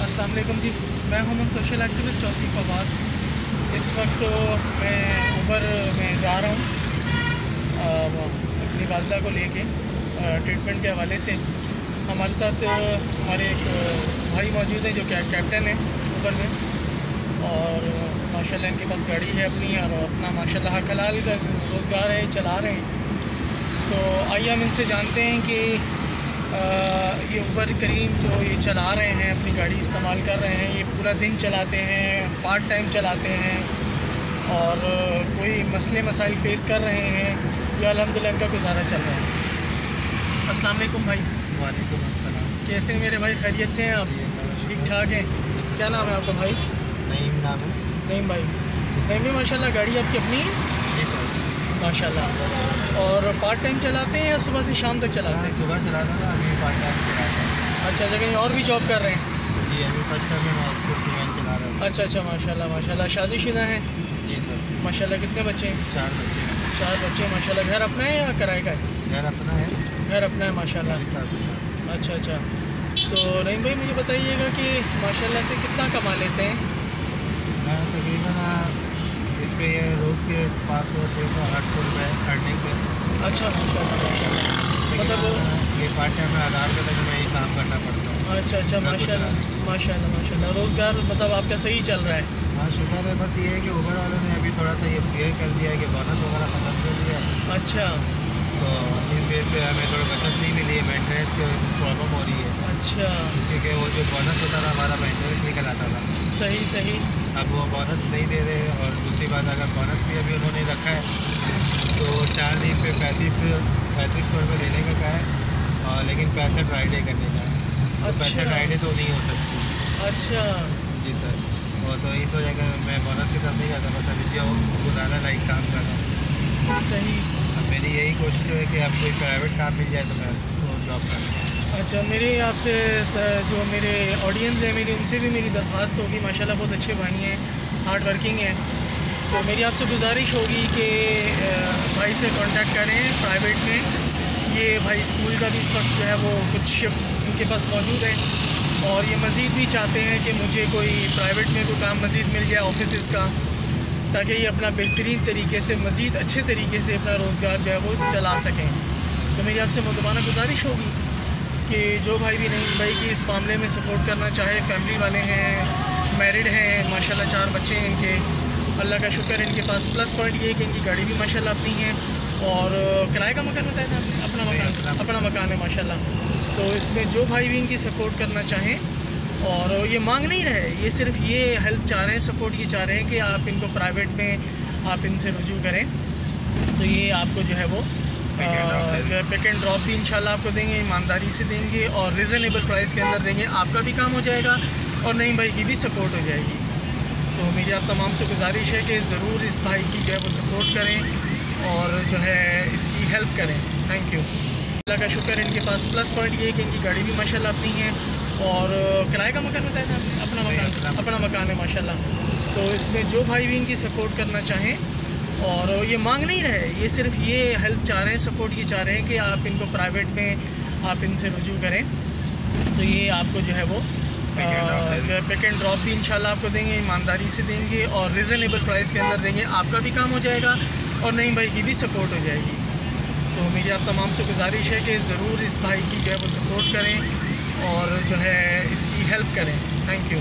अस्सलाम वालेकुम जी। मैं हूं सोशल एक्टिविस्ट चौधरी फवाद। इस वक्त मैं ऊबर में जा रहा हूं अपनी वालदा को लेके ट्रीटमेंट के हवाले से। हमारे साथ हमारे एक भाई मौजूद हैं जो कैप्टन हैं ऊबर में, और माशाल्लाह इनके पास गाड़ी है अपनी और अपना माशाल्लाह हलाल का रोज़गार है, चला रहे हैं। तो आइए हम इनसे जानते हैं कि ये ऊबर करीम जो ये चला रहे हैं, अपनी गाड़ी इस्तेमाल कर रहे हैं, ये पूरा दिन चलाते हैं, पार्ट टाइम चलाते हैं और कोई मसले मसाइल फ़ेस कर रहे हैं या अल्हम्दुलिल्लाह इनका गुजारा चल रहा है। अस्सलाम वालेकुम भाई। वालेकुम अस्सलाम। कैसे हैं मेरे भाई, खैरियत से हैं आप? ठीक ठाक हैं। क्या नाम है आपका भाई? नईम नाम है। नईम भाई। नईम भाई माशाल्लाह गाड़ी आपकी अपनी है? जी सर। माशाल्लाह। और पार्ट टाइम चलाते हैं या सुबह से शाम तक चलाते हैं? सुबह चलाता था, अभी पार्ट टाइम चलाता है। अच्छा, कहीं और भी जॉब कर रहे हैं? जी, अभी फर्स्ट टाइम में मैं स्कूटी वैन चला रहा हूँ। अच्छा, माशाल्लाह माशाल्लाह। शादीशुदा हैं? जी सर। माशाल्लाह। कितने बच्चे हैं? 4 बच्चे हैं। 4 बच्चे माशाल्लाह। घर अपना है या किराए का है? घर अपना है। घर अपना है माशाल्लाह। अच्छा। तो रहीम भाई मुझे बताइएगा कि माशाल्लाह से कितना कमा लेते हैं? मैं तकरीबन इस पर ये रोज़ के 500, 600, 800 रुपये अर्निंग पे। अच्छा माशाल्लाह। मतलब ये पार्ट टाइम में 1000 रुपये तक मैं ही काम करना पड़ता है। अच्छा माशाल्लाह। रोज़गार मतलब आपका सही चल रहा है? हाँ शुक्र है। बस ये है कि ऊबर वालों ने अभी थोड़ा सा ये कर दिया है कि बोनस वगैरह ख़त्म कर दिया है। अच्छा। तो इस बेस पे हमें थोड़ी बचत नहीं मिली है, मेंटेनेंस की प्रॉब्लम हो रही है। अच्छा। क्योंकि वो जो बोनस होता था हमारा मेंटेनेंस निकल आता था। सही। अब वो बोनस नहीं दे रहे, और दूसरी बात अगर बोनस भी अभी उन्होंने रखा है तो 4 दिन पे 3500 रुपये देने का कहा है, और लेकिन 65 राइडे करने का है। तो 65 राइडे तो नहीं हो सकती। अच्छा जी सर। और तो इस वजह का मैं बोनस की तरफ नहीं जाता, बस अभी जो गुजारा लाइक काम कर रहा हूँ। सही। अब मेरी यही कोशिश है कि अब कोई प्राइवेट काम मिल जाए तो मैं वो जॉब करूँ। अच्छा, मेरी आपसे जो मेरे ऑडियंस है मेरी, उनसे भी मेरी दरख्वास्त होगी। माशाल्लाह बहुत अच्छे भाई हैं, हार्ड वर्किंग हैं। तो मेरी आपसे गुजारिश होगी कि भाई से कांटेक्ट करें प्राइवेट में। ये भाई स्कूल का भी इस वक्त जो है वो कुछ शिफ्ट्स इनके पास मौजूद है, और ये मज़ीद भी चाहते हैं कि मुझे कोई प्राइवेट में कोई काम मज़ीद मिल जाए ऑफिस का, ताकि ये अपना बेहतरीन तरीके से मज़ीद अच्छे तरीके से अपना रोज़गार जो है वो चला सकें। तो मेरी आपसे मुद्दबाना गुजारिश होगी कि जो भाई भी नहीं भाई की इस मामले में सपोर्ट करना चाहे, फैमिली वाले हैं, मैरिड हैं, माशाल्लाह 4 बच्चे हैं इनके, अल्लाह का शुक्र है। इनके पास प्लस पॉइंट ये है कि इनकी गाड़ी भी माशाल्लाह अपनी है, और किराए का मकान बताया था आपने? अपना मकान है माशाल्लाह। तो इसमें जो भाई भी इनकी सपोर्ट करना चाहें, और ये मांग नहीं रहे, ये सिर्फ ये हेल्प चाह रहे हैं, सपोर्ट ये चाह रहे हैं कि आप इनको प्राइवेट में आप इनसे रुजू करें। तो ये आपको जो है वो जो है पिक एंड ड्रॉप भी इंशाल्लाह आपको देंगे, ईमानदारी से देंगे और रिजनेबल प्राइस के अंदर देंगे। आपका भी काम हो जाएगा और नईम भाई की भी सपोर्ट हो जाएगी। तो मेरी आप तमाम से गुजारिश है कि ज़रूर इस भाई की जो है वो सपोर्ट करें और जो है इसकी हेल्प करें। Thank you. अल्लाह का शुक्र है। इनके पास प्लस पॉइंट ये है कि इनकी गाड़ी भी माशाल्लाह अपनी है, और किराए का मकान बताया था आपने? अपना मकान है माशाल्लाह। तो इसमें जो भाई भी इनकी सपोर्ट करना चाहें, और ये मांग नहीं रहे, ये सिर्फ ये हेल्प चाह रहे हैं, सपोर्ट ये चाह रहे हैं कि आप इनको प्राइवेट में आप इनसे रुजू करें। तो ये आपको जो है वो जो है पिक एंड ड्रॉप भी इंशाल्लाह आपको देंगे, ईमानदारी से देंगे और रिजनेबल प्राइस के अंदर देंगे। आपका भी काम हो जाएगा और नईम भाई की भी सपोर्ट हो जाएगी। तो मेरी आप तमाम से गुजारिश है कि ज़रूर इस भाई की जो है वो सपोर्ट करें और जो है इसकी हेल्प करें। Thank you.